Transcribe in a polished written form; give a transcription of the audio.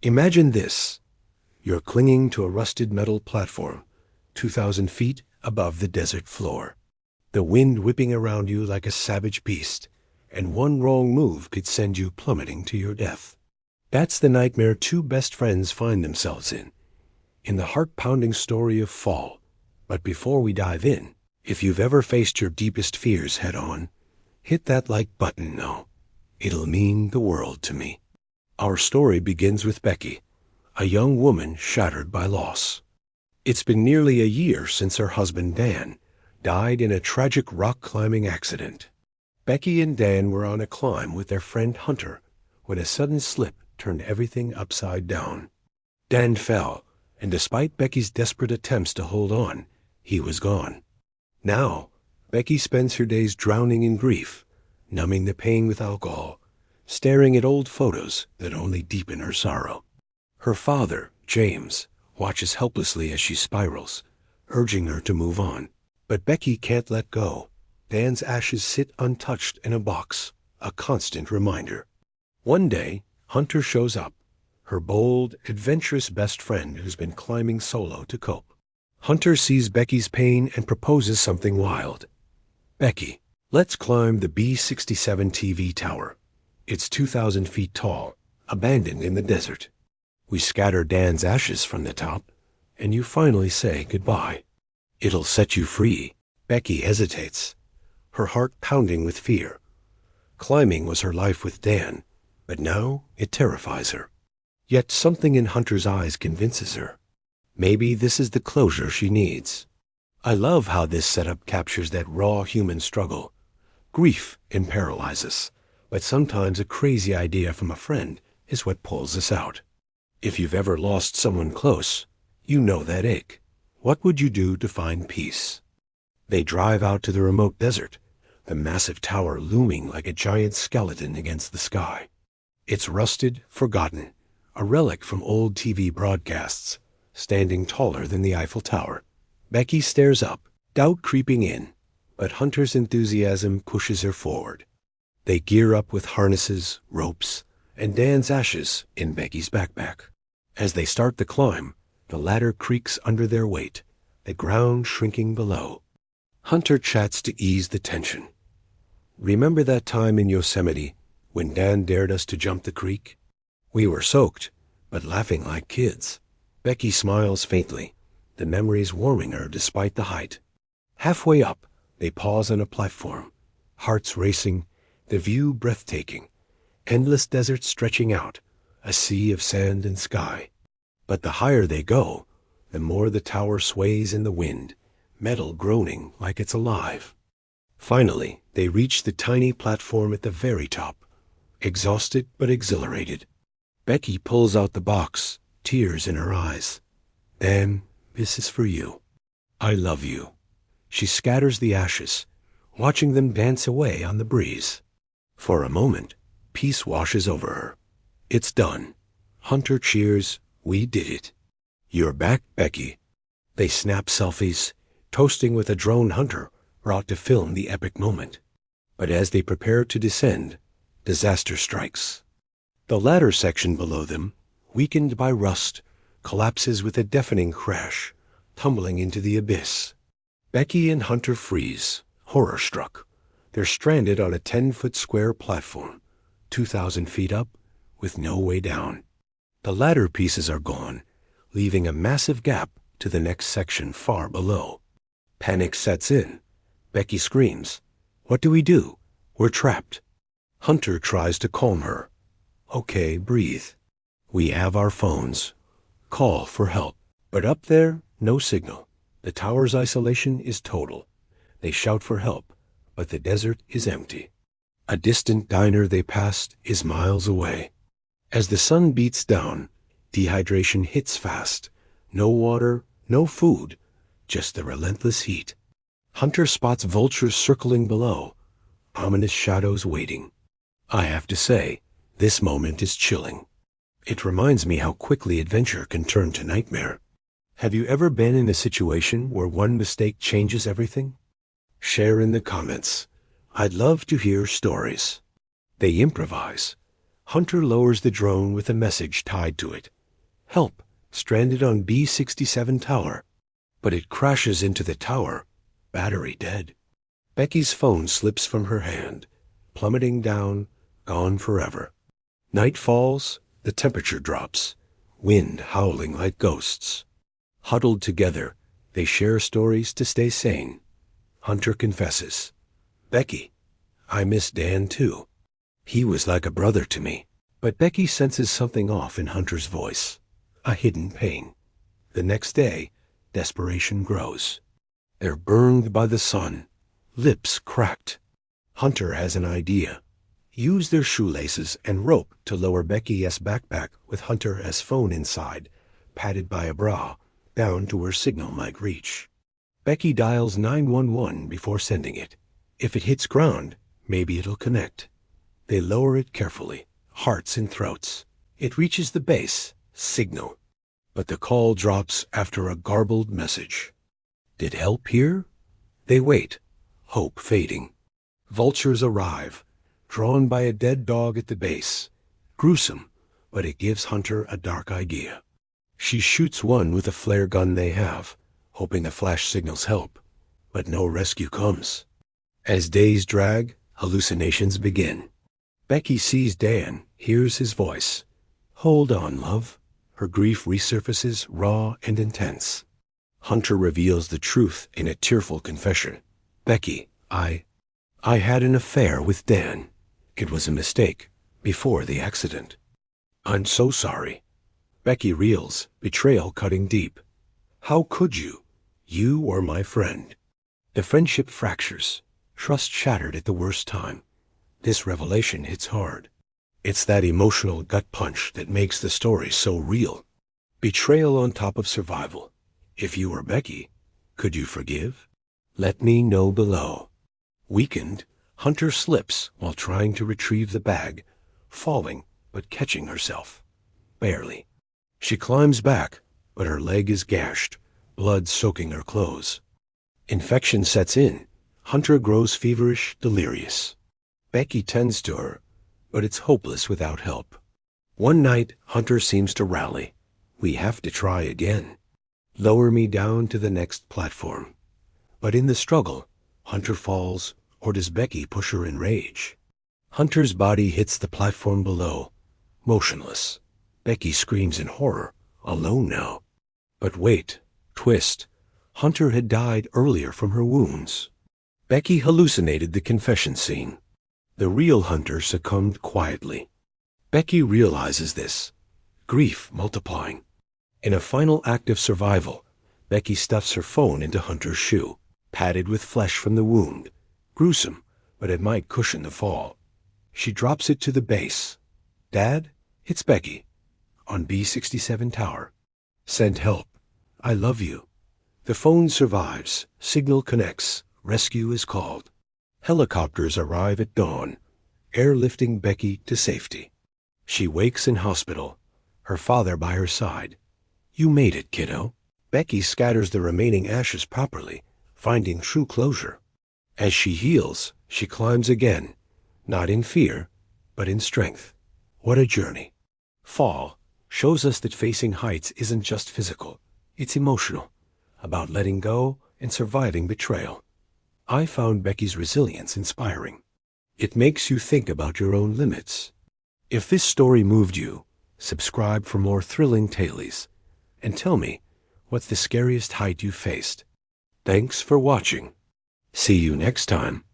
Imagine this. You're clinging to a rusted metal platform, 2,000 feet above the desert floor. The wind whipping around you like a savage beast, and one wrong move could send you plummeting to your death. That's the nightmare two best friends find themselves in the heart-pounding story of Fall. But before we dive in, if you've ever faced your deepest fears head-on, hit that like button now. It'll mean the world to me. Our story begins with Becky, a young woman shattered by loss. It's been nearly a year since her husband Dan died in a tragic rock-climbing accident. Becky and Dan were on a climb with their friend Hunter when a sudden slip turned everything upside down. Dan fell, and despite Becky's desperate attempts to hold on, he was gone. Now, Becky spends her days drowning in grief, numbing the pain with alcohol, staring at old photos that only deepen her sorrow. Her father, James, watches helplessly as she spirals, urging her to move on. But Becky can't let go. Dan's ashes sit untouched in a box, a constant reminder. One day, Hunter shows up, her bold, adventurous best friend who's been climbing solo to cope. Hunter sees Becky's pain and proposes something wild. Becky, let's climb the B67 TV tower. It's 2,000 feet tall, abandoned in the desert. We scatter Dan's ashes from the top, and you finally say goodbye. It'll set you free. Becky hesitates, her heart pounding with fear. Climbing was her life with Dan, but now it terrifies her. Yet something in Hunter's eyes convinces her. Maybe this is the closure she needs. I love how this setup captures that raw human struggle. Grief can paralyze us, but sometimes a crazy idea from a friend is what pulls us out. If you've ever lost someone close, you know that ache. What would you do to find peace? They drive out to the remote desert, the massive tower looming like a giant skeleton against the sky. It's rusted, forgotten, a relic from old TV broadcasts, standing taller than the Eiffel Tower. Becky stares up, doubt creeping in, but Hunter's enthusiasm pushes her forward. They gear up with harnesses, ropes, and Dan's ashes in Becky's backpack. As they start the climb, the ladder creaks under their weight, the ground shrinking below. Hunter chats to ease the tension. Remember that time in Yosemite when Dan dared us to jump the creek? We were soaked, but laughing like kids. Becky smiles faintly, the memories warming her despite the height. Halfway up, they pause on a platform, hearts racing, the view breathtaking, endless desert stretching out, a sea of sand and sky. But the higher they go, the more the tower sways in the wind, metal groaning like it's alive. Finally, they reach the tiny platform at the very top, exhausted but exhilarated. Becky pulls out the box, tears in her eyes. Dan, this is for you. I love you. She scatters the ashes, watching them dance away on the breeze. For a moment, peace washes over her. It's done. Hunter cheers. We did it. You're back, Becky. They snap selfies, toasting with a drone Hunter brought to film the epic moment. But as they prepare to descend, disaster strikes. The ladder section below them, weakened by rust, collapses with a deafening crash, tumbling into the abyss. Becky and Hunter freeze, horror-struck. They're stranded on a 10-foot square platform, 2,000 feet up, with no way down. The ladder pieces are gone, leaving a massive gap to the next section far below. Panic sets in. Becky screams, "What do we do? We're trapped." Hunter tries to calm her. "Okay, breathe. We have our phones. Call for help." But up there, no signal. The tower's isolation is total. They shout for help, but the desert is empty. A distant diner they passed is miles away. As the sun beats down, dehydration hits fast. No water, no food, just the relentless heat. Hunter spots vultures circling below, ominous shadows waiting. I have to say, this moment is chilling. It reminds me how quickly adventure can turn to nightmare. Have you ever been in a situation where one mistake changes everything? Share in the comments. I'd love to hear stories. They improvise. Hunter lowers the drone with a message tied to it. Help, stranded on B-67 tower. But it crashes into the tower, battery dead. Becky's phone slips from her hand, plummeting down, gone forever. Night falls, the temperature drops, wind howling like ghosts. Huddled together, they share stories to stay sane. Hunter confesses, Becky, I miss Dan too. He was like a brother to me. But Becky senses something off in Hunter's voice, a hidden pain. The next day, desperation grows. They're burned by the sun, lips cracked. Hunter has an idea. Use their shoelaces and rope to lower Becky's backpack with Hunter's phone inside, padded by a bra, down to where signal might reach. Becky dials 911 before sending it. If it hits ground, maybe it'll connect. They lower it carefully, hearts in throats. It reaches the base, signal. But the call drops after a garbled message. Did help here? They wait, hope fading. Vultures arrive, drawn by a dead dog at the base. Gruesome, but it gives Hunter a dark idea. She shoots one with a flare gun they have, hoping the flash signals help. But no rescue comes. As days drag, hallucinations begin. Becky sees Dan, hears his voice. Hold on, love. Her grief resurfaces, raw and intense. Hunter reveals the truth in a tearful confession. Becky, I had an affair with Dan. It was a mistake, before the accident. I'm so sorry. Becky reels, betrayal cutting deep. How could you? You were my friend. The friendship fractures, trust shattered at the worst time. This revelation hits hard. It's that emotional gut punch that makes the story so real. Betrayal on top of survival. If you were Becky, could you forgive? Let me know below. Weakened, Hunter slips while trying to retrieve the bag, falling but catching herself. Barely. She climbs back, but her leg is gashed, blood soaking her clothes. Infection sets in. Hunter grows feverish, delirious. Becky tends to her, but it's hopeless without help. One night, Hunter seems to rally. We have to try again. Lower me down to the next platform. But in the struggle, Hunter falls, or does Becky push her in rage? Hunter's body hits the platform below, motionless. Becky screams in horror, alone now. But wait, twist. Hunter had died earlier from her wounds. Becky hallucinated the confession scene. The real Hunter succumbed quietly. Becky realizes this, grief multiplying. In a final act of survival, Becky stuffs her phone into Hunter's shoe, padded with flesh from the wound. Gruesome, but it might cushion the fall. She drops it to the base. Dad, it's Becky. On B-67 tower. Send help. I love you. The phone survives. Signal connects. Rescue is called. Helicopters arrive at dawn, airlifting Becky to safety. She wakes in hospital, her father by her side. You made it, kiddo. Becky scatters the remaining ashes properly, finding true closure. As she heals, she climbs again, not in fear, but in strength. What a journey. Fall shows us that facing heights isn't just physical, it's emotional, about letting go and surviving betrayal. I found Becky's resilience inspiring. It makes you think about your own limits. If this story moved you, subscribe for more thrilling tales, and tell me what's the scariest height you faced. Thanks for watching. See you next time.